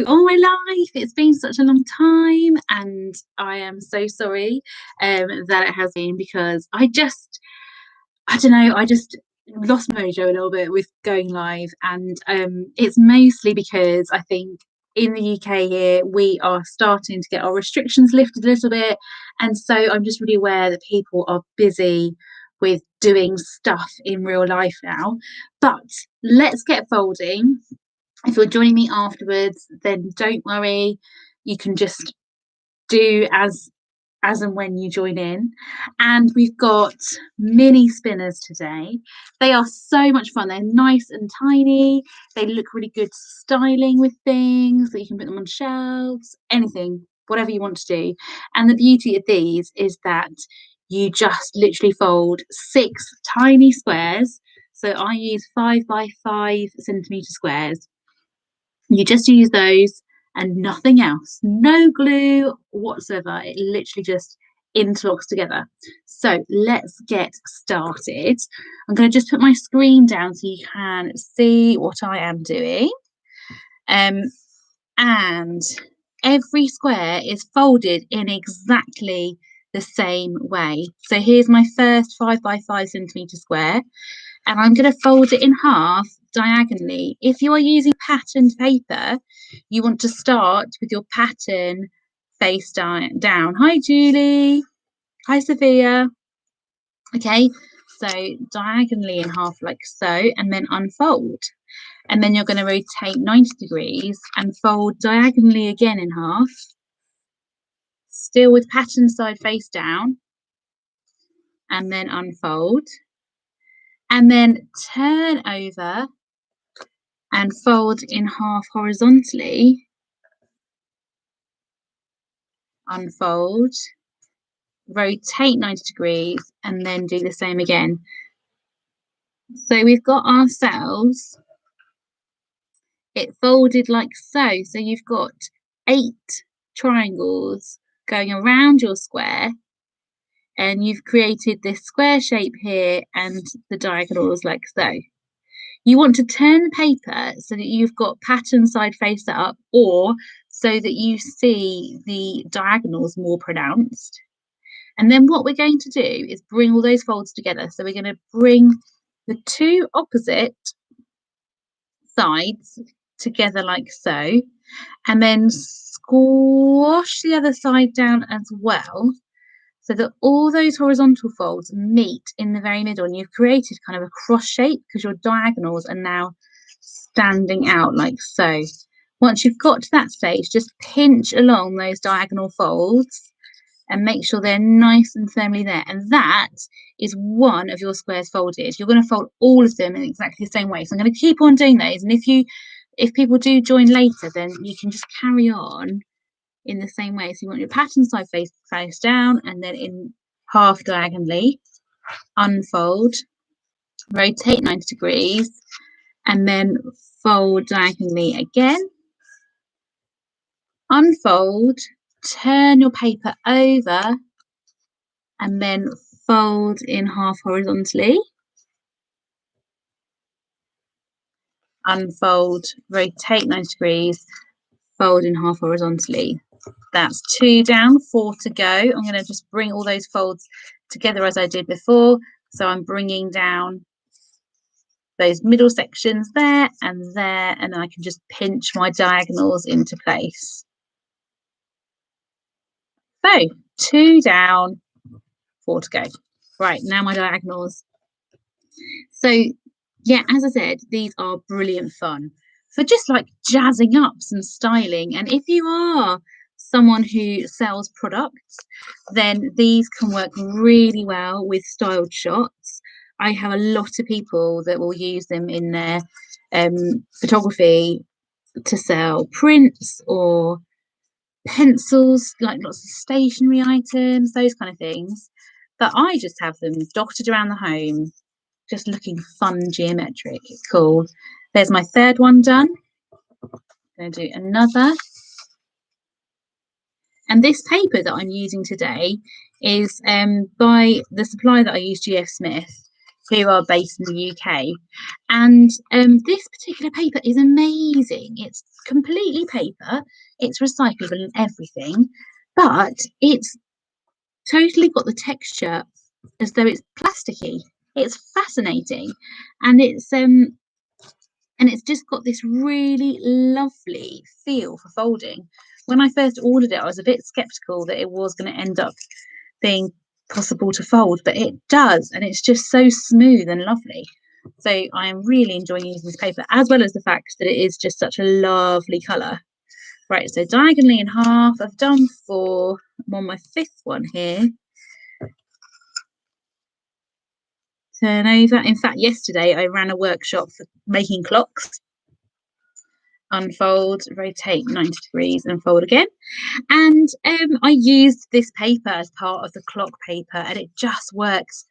Oh my life, it's been such a long time, and I am so sorry that it has been, because I don't know, I just lost my mojo a little bit with going live, and it's mostly because I think in the UK here we are starting to get our restrictions lifted a little bit, and so I'm just really aware that people are busy with doing stuff in real life now. But let's get folding. If you're joining me afterwards, then don't worry, you can just do as and when you join in. And we've got mini spinners today. They are so much fun. They're nice and tiny. They look really good styling with things, that you can put them on shelves, anything, whatever you want to do. And the beauty of these is that you just literally fold 6 tiny squares. So I use 5 by 5 centimeter squares. You just use those and nothing else. No glue whatsoever. It literally just interlocks together. So let's get started. I'm going to just put my screen down so you can see what I am doing. And every square is folded in exactly the same way. So here's my first 5 by 5 centimeter square, and I'm going to fold it in half diagonally. If you are using patterned paper, you want to start with your pattern face down. Hi, Julie. Hi, Sophia. Okay, so diagonally in half like so, and then unfold. And then you're going to rotate 90 degrees and fold diagonally again in half, still with pattern side face down, and then unfold. And then turn over and fold in half horizontally, unfold, rotate 90 degrees, and then do the same again. So we've got ourselves it folded like so. So you've got 8 triangles going around your square, and you've created this square shape here and the diagonals like so. You want to turn the paper so that you've got pattern side face up, or so that you see the diagonals more pronounced. And then what we're going to do is bring all those folds together. So we're going to bring the 2 opposite sides together like so, and then squash the other side down as well, so that all those horizontal folds meet in the very middle, and you've created kind of a cross shape because your diagonals are now standing out like so. Once you've got to that stage, just pinch along those diagonal folds and make sure they're nice and firmly there. And that is one of your squares folded. You're going to fold all of them in exactly the same way. So I'm going to keep on doing those. And if people do join later, then you can just carry on in the same way. So you want your pattern side face down, and then in half diagonally, unfold, rotate 90 degrees, and then fold diagonally again, unfold, turn your paper over, and then fold in half horizontally, unfold, rotate 90 degrees, fold in half horizontally. That's 2 down, 4 to go. I'm going to just bring all those folds together as I did before. So I'm bringing down those middle sections there, and then I can just pinch my diagonals into place. So 2 down, 4 to go. Right, now my diagonals. So yeah, as I said, these are brilliant fun for just like jazzing up some styling. And if you are someone who sells products, then these can work really well with styled shots. I have a lot of people that will use them in their photography to sell prints or pencils, like lots of stationery items, those kind of things. But I just have them dotted around the home, just looking fun, geometric. It's cool. There's my 3rd one done. I'm going to do another. And this paper that I'm using today is by the supplier that I use, GF Smith. who are based in the UK. And this particular paper is amazing. It's completely paper, it's recyclable and everything, but it's totally got the texture as though it's plasticky. It's fascinating, and it's just got this really lovely feel for folding. When I first ordered it, I was a bit skeptical that it was going to end up being possible to fold, but it does, and it's just so smooth and lovely. So I am really enjoying using this paper, as well as the fact that it is just such a lovely colour. Right, so diagonally in half, I've done 4. I'm on my 5th one here. Turn over. In fact, yesterday I ran a workshop for making clocks. Unfold, rotate 90 degrees and fold again. And I used this paper as part of the clock paper, and it just works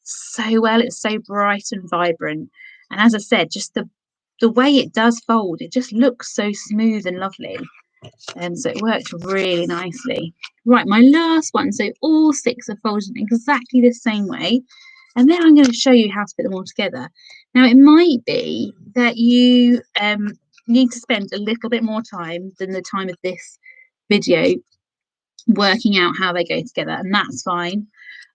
so well. It's so bright and vibrant, and as I said, just the way it does fold, it just looks so smooth and lovely, and so it works really nicely. Right, my last one. So all 6 are folded in exactly the same way, and then I'm going to show you how to put them all together. Now, it might be that you need to spend a little bit more time than the time of this video working out how they go together, and that's fine.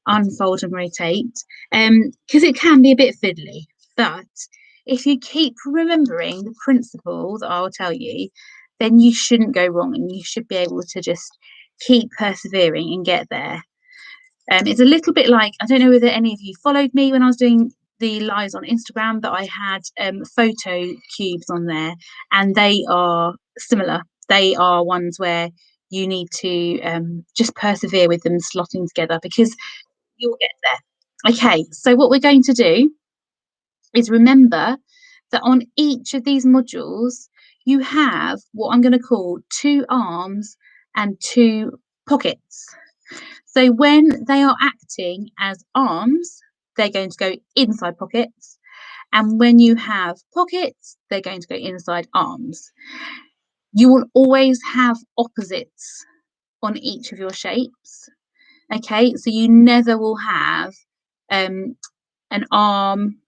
Unfold and rotate, because it can be a bit fiddly, but if you keep remembering the principle that I'll tell you, then you shouldn't go wrong, and you should be able to just keep persevering and get there. It's a little bit like, I don't know whether any of you followed me when I was doing the lives on Instagram, but I had photo cubes on there, and they are similar. They are ones where you need to just persevere with them slotting together, because you'll get there. Okay, so what we're going to do is remember that on each of these modules, you have what I'm going to call 2 arms and 2 pockets. So when they are acting as arms, they're going to go inside pockets. And when you have pockets, they're going to go inside arms. You will always have opposites on each of your shapes. Okay, so you never will have an arm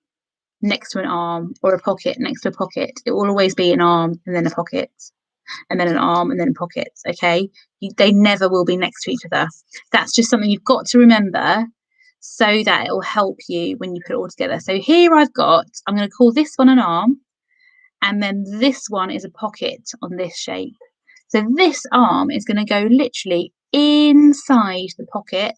next to an arm, or a pocket next to a pocket. It will always be an arm and then a pocket, and then an arm and then pockets. Okay, they never will be next to each other. That's just something you've got to remember, so that it will help you when you put it all together. So here I'm going to call this one an arm, and then this one is a pocket on this shape. So this arm is going to go literally inside the pocket,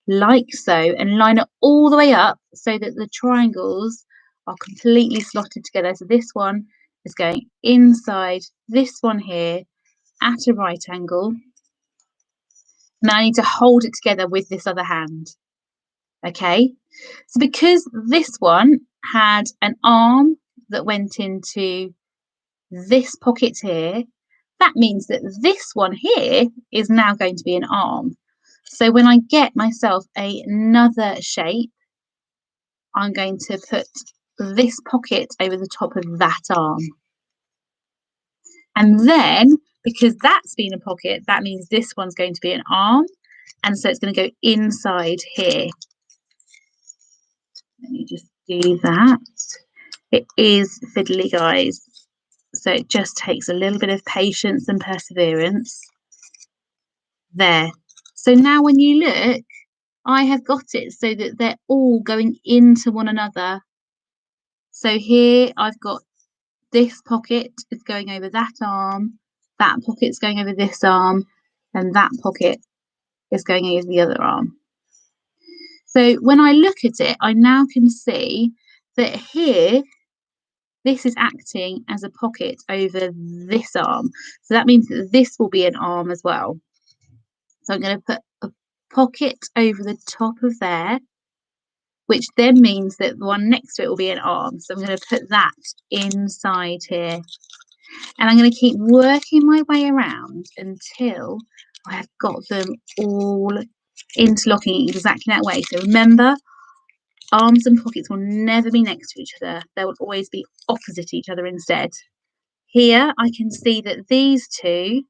like so, and line it all the way up so that the triangles are completely slotted together. So this one is going inside this one here at a right angle. Now I need to hold it together with this other hand. Okay, so because this one had an arm that went into this pocket here, that means that this one here is now going to be an arm. So when I get myself another shape, I'm going to put this pocket over the top of that arm. And then, because that's been a pocket, that means this one's going to be an arm. And so it's going to go inside here. Let me just do that. It is fiddly, guys. So it just takes a little bit of patience and perseverance. There. So now when you look, I have got it so that they're all going into one another. So here I've got this pocket is going over that arm, that pocket's going over this arm, and that pocket is going over the other arm. So when I look at it, I now can see that here, this is acting as a pocket over this arm. So that means that this will be an arm as well. So I'm going to put a pocket over the top of there, which then means that the one next to it will be an arm. So I'm going to put that inside here. And I'm going to keep working my way around until I have got them all interlocking exactly that way. So remember, arms and pockets will never be next to each other. They will always be opposite each other instead. Here I can see that these two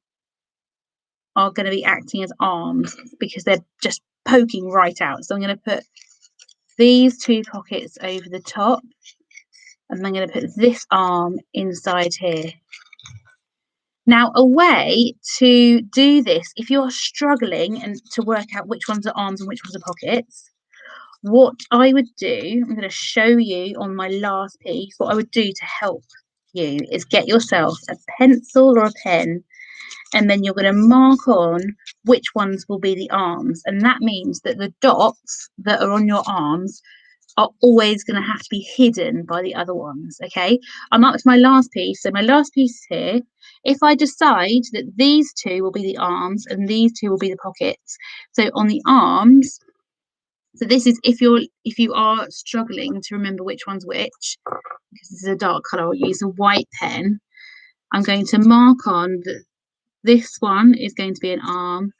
are going to be acting as arms because they're just poking right out. So I'm going to put these 2 pockets over the top, and I'm going to put this arm inside here. Now, a way to do this, if you're struggling and to work out which ones are arms and which ones are pockets, what I would do, I'm going to show you on my last piece, what I would do to help you is get yourself a pencil or a pen, and then you're going to mark on which ones will be the arms. And that means that the dots that are on your arms are always going to have to be hidden by the other ones. Okay, I marked my last piece. So my last piece here, if I decide that these 2 will be the arms and these 2 will be the pockets, so on the arms, so this is if you are struggling to remember which one's which, because this is a dark color, I'll use a white pen. I'm going to mark on that this one is going to be an arm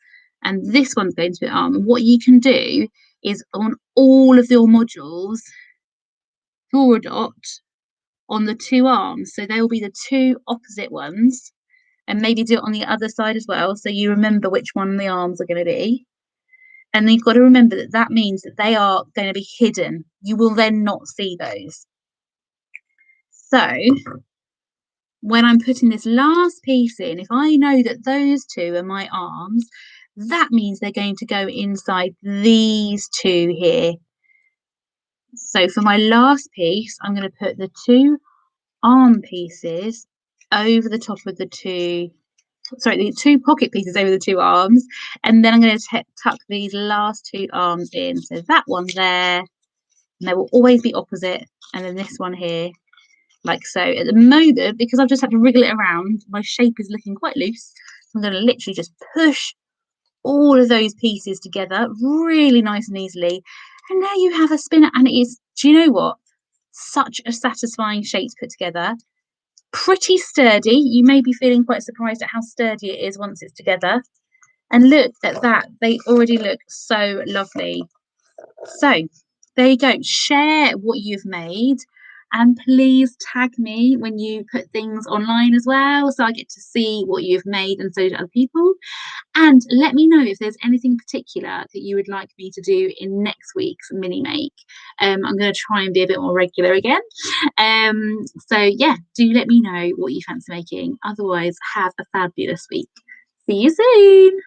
and this one's going to be an arm. And what you can do is on all of your modules, draw a dot on the 2 arms. So they will be the 2 opposite ones, and maybe do it on the other side as well, so you remember which one the arms are going to be. And you've got to remember that that means that they are going to be hidden. You will then not see those. So when I'm putting this last piece in, if I know that those 2 are my arms, that means they're going to go inside these 2 here. So for my last piece, I'm going to put the 2 arm pieces over the top of the 2 pocket pieces over the 2 arms, and then I'm going to tuck these last 2 arms in. So that one there, and they will always be opposite, and then this one here, like so. At the moment, because I've just had to wriggle it around, my shape is looking quite loose. So I'm going to literally just push all of those pieces together really nice and easily, and now you have a spinner. And it is, do you know what, such a satisfying shape to put together. Pretty sturdy. You may be feeling quite surprised at how sturdy it is once it's together. And look at that, they already look so lovely. So there you go, share what you've made, and please tag me when you put things online as well, so I get to see what you've made, and so do other people. And let me know if there's anything particular that you would like me to do in next week's mini make. I'm going to try and be a bit more regular again. So yeah, do let me know what you fancy making. Otherwise, have a fabulous week. See you soon.